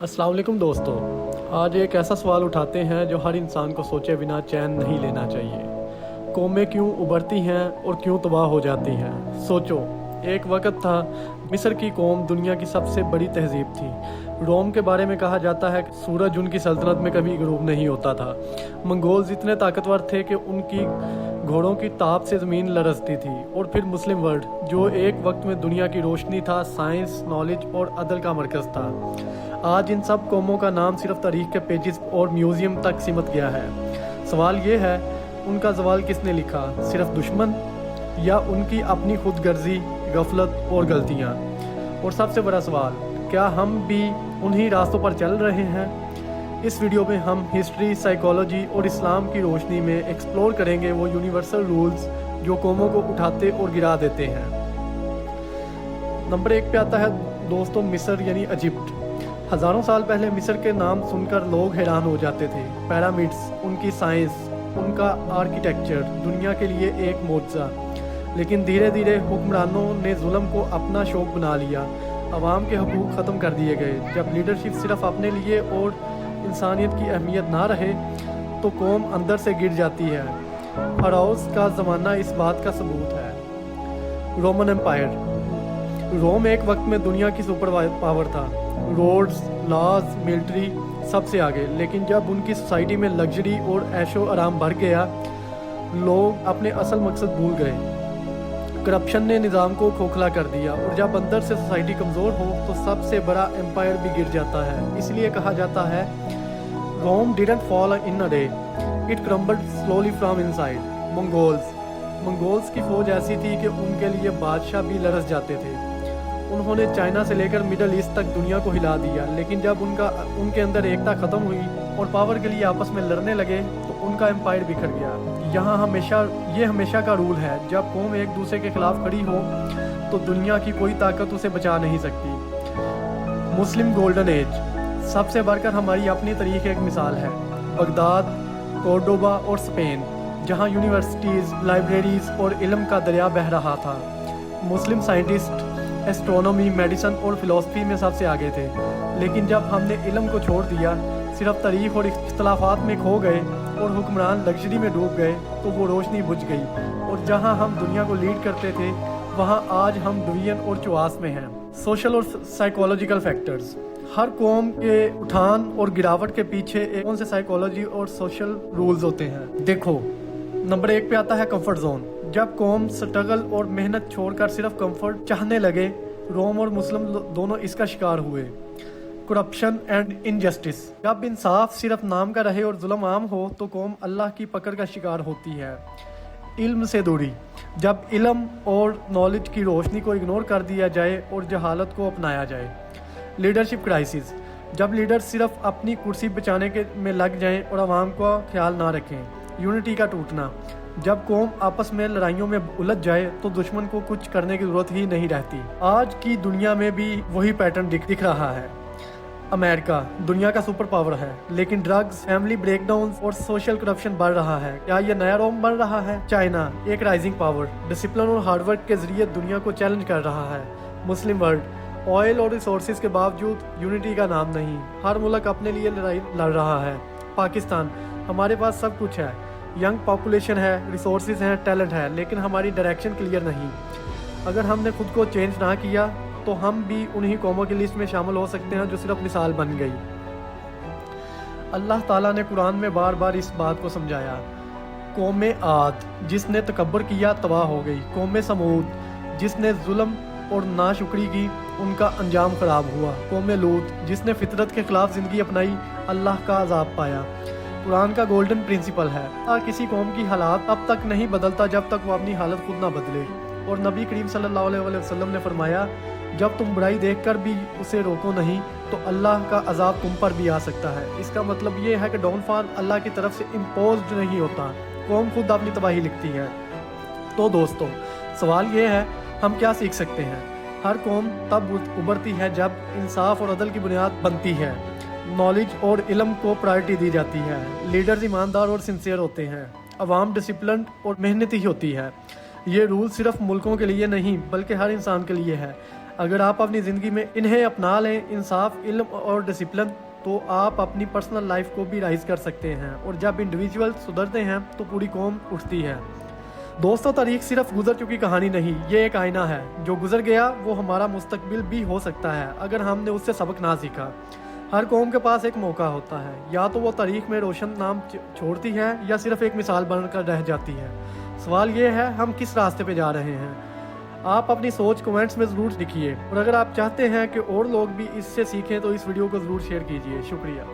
अस्सलाम वालेकुम दोस्तों। आज एक ऐसा सवाल उठाते हैं जो हर इंसान को सोचे बिना चैन नहीं लेना चाहिए। कौमें क्यों उभरती हैं और क्यों तबाह हो जाती हैं? सोचो, एक वक्त था मिस्र की कौम दुनिया की सबसे बड़ी तहजीब थी। रोम के बारे में कहा जाता है कि सूरज उनकी सल्तनत में कभी गरूब नहीं होता था। मंगोल्स इतने ताकतवर थे कि उनकी घोड़ों की ताप से ज़मीन लरजती थी। और फिर मुस्लिम वर्ल्ड, जो एक वक्त में दुनिया की रोशनी था, साइंस, नॉलेज और अदल का मरकज़ था। आज इन सब कौमों का नाम सिर्फ तारीख के पेजेस और म्यूज़ियम तक सीमित गया है। सवाल ये है, उनका जवाल किसने लिखा? सिर्फ दुश्मन या उनकी अपनी खुदगर्जी, गफलत और गलतियाँ? और सबसे बड़ा सवाल, क्या हम भी उन्हीं रास्तों पर चल रहे हैं? इस वीडियो में हम हिस्ट्री, साइकोलॉजी और इस्लाम की रोशनी में एक्सप्लोर करेंगे वो यूनिवर्सल रूल्स जो कौमों को उठाते और गिरा देते हैं। नंबर 1 पे आता है दोस्तों, मिस्र यानी इजिप्ट। हज़ारों साल पहले मिस्र के नाम सुनकर लोग हैरान हो जाते थे। पिरामिड्स, उनकी साइंस, उनका आर्किटेक्चर दुनिया के लिए एक मोज़ा। लेकिन धीरे धीरे हुक्मरानों ने जुल्म को अपना शौक बना लिया। आवाम के हकूक़ ख़त्म कर दिए गए। जब लीडरशिप सिर्फ अपने लिए और इंसानियत की अहमियत ना रहे तो कौम अंदर से गिर जाती है। फ़राओस का ज़माना इस बात का सबूत है। Roman empire. रोम एक वक्त में दुनिया की सुपर पावर था। रोड्स, लॉज, मिलिट्री सबसे आगे। लेकिन जब उनकी सोसाइटी में लग्जरी और ऐशो आराम भर गया, लोग अपने असल मकसद भूल गए। करप्शन ने निज़ाम को खोखला कर दिया। और जब अंदर से सोसाइटी कमज़ोर हो तो सबसे बड़ा एम्पायर भी गिर जाता है। इसलिए कहा जाता है, Rome didn't fall in a day, it crumbled slowly from inside. Mongols की फ़ौज ऐसी थी कि उनके लिए बादशाह भी लरस जाते थे। उन्होंने चाइना से लेकर मिडल ईस्ट तक दुनिया को हिला दिया। लेकिन जब उनके अंदर एकता ख़त्म हुई और पावर के लिए आपस में लड़ने लगे तो उनका एम्पायर बिखर गया। यहाँ हमेशा का रूल है, जब कौम एक दूसरे के खिलाफ खड़ी हो तो दुनिया की कोई ताकत उसे बचा नहीं सकती। मुस्लिम गोल्डन एज, सबसे बढ़कर हमारी अपनी तारीख एक मिसाल है। बगदाद, कोर्डोबा और स्पेन, जहाँ यूनिवर्सिटीज़, लाइब्रेरीज़ और इल्म का दरिया बह रहा था। मुस्लिम साइंटिस्ट एस्ट्रोनॉमी, मेडिसन और फिलॉसफी में सबसे आगे थे। लेकिन जब हमने इल्म को छोड़ दिया, सिर्फ तारीख और इख्तलाफात में खो गए और हुक्मरान लग्जरी में डूब गए तो वो रोशनी बुझ गई। और जहां हम दुनिया को लीड करते थे, वहां आज हम डिवीजन और चुआस में हैं। सोशल और साइकोलॉजिकल फैक्टर्स। हर कौम के उठान और गिरावट के पीछे कौन से साइकोलॉजी और सोशल रूल्स होते हैं? देखो, नंबर 1 पे आता है कंफर्ट जोन। जब कौम स्ट्रगल और मेहनत छोड़कर सिर्फ कंफर्ट चाहने लगे, रोम और मुस्लिम दोनों इसका शिकार हुए। Corruption and injustice. जब इंसाफ सिर्फ नाम का रहे और जुल्म आम हो तो कौम अल्लाह की पकड़ का शिकार होती है। इल्म से दूरी। जब इल्म और नॉलेज की रोशनी को इग्नोर कर दिया जाए और जहालत को अपनाया जाए। Leadership crisis. जब लीडर सिर्फ अपनी कुर्सी बचाने में लग जाएं और आवाम का ख्याल ना रखें। यूनिटी का टूटना। जब कौम आपस में लड़ाइयों में उलझ जाए तो दुश्मन को कुछ करने की जरूरत ही नहीं रहती। आज की दुनिया में भी वही पैटर्न दिख रहा है। अमेरिका दुनिया का सुपर पावर है, लेकिन ड्रग्स, फैमिली ब्रेकडाउन और सोशल करप्शन बढ़ रहा है। क्या यह नया रोम बन रहा है? चाइना एक राइजिंग पावर, डिसिप्लिन और हार्डवर्क के जरिए दुनिया को चैलेंज कर रहा है। मुस्लिम वर्ल्ड, ऑयल और रिसोर्सेज के बावजूद यूनिटी का नाम नहीं। हर मुल्क अपने लिए लड़ाई लड़ रहा है। पाकिस्तान, हमारे पास सब कुछ है, यंग पॉपुलेशन है, रिसोर्सेज हैं, टैलेंट है, लेकिन हमारी डायरेक्शन क्लियर नहीं। अगर हमने खुद को चेंज ना किया तो हम भी उन्हीं कौमों की लिस्ट में शामिल हो सकते हैं जो सिर्फ मिसाल बन गई। अल्लाह ताला ने कुरान में बार बार इस बात को समझाया। कौम आद, जिसने तकब्बर किया तबाह हो गई। कौम समूद, जिसने जुल्म और नाशुक्री की, उनका अंजाम खराब हुआ। कौम लूत, जिसने फितरत के खिलाफ ज़िंदगी अपनाई, अल्लाह का अजाब पाया। कुरान का गोल्डन प्रिंसिपल है, किसी कौम की हालात अब तक नहीं बदलता जब तक वो अपनी हालत खुद ना बदले। और नबी करीम सल्लल्लाहु अलैहि वसल्लम ने फरमाया, जब तुम बुराई देखकर भी उसे रोको नहीं तो अल्लाह का अजाब तुम पर भी आ सकता है। इसका मतलब ये है कि डाउनफॉल अल्लाह की तरफ से इम्पोज्ड नहीं होता, कौम खुद अपनी तबाही लिखती है। तो दोस्तों, सवाल ये है, हम क्या सीख सकते हैं? हर कौम तब उभरती है जब इंसाफ और अदल की बुनियाद बनती है, नॉलेज और इल्म को प्रायोरिटी दी जाती है, लीडर्स ईमानदार और सिंसियर होते हैं, अवाम डिसिप्लिन और मेहनती होती है। ये रूल सिर्फ मुल्कों के लिए नहीं बल्कि हर इंसान के लिए है। اگر آپ اپنی زندگی میں انہیں اپنا لیں، انصاف، علم اور ڈسپلن، تو آپ اپنی پرسنل لائف کو بھی رائز کر سکتے ہیں، اور جب انڈیویجول سدھرتے ہیں تو پوری قوم اٹھتی ہے۔ دوستو، تاریخ صرف گزر چکی کہانی نہیں، یہ ایک آئینہ ہے۔ جو گزر گیا وہ ہمارا مستقبل بھی ہو سکتا ہے اگر ہم نے اس سے سبق نہ سیکھا۔ ہر قوم کے پاس ایک موقع ہوتا ہے، یا تو وہ تاریخ میں روشن نام چھوڑتی ہے یا صرف ایک مثال بن کر رہ جاتی ہے۔ سوال یہ ہے، ہم کس راستے پہ جا رہے ہیں؟ آپ اپنی سوچ کومنٹس میں ضرور لکھیے، اور اگر آپ چاہتے ہیں کہ اور لوگ بھی اس سے سیکھیں تو اس ویڈیو کو ضرور شیئر کیجیے۔ شکریہ۔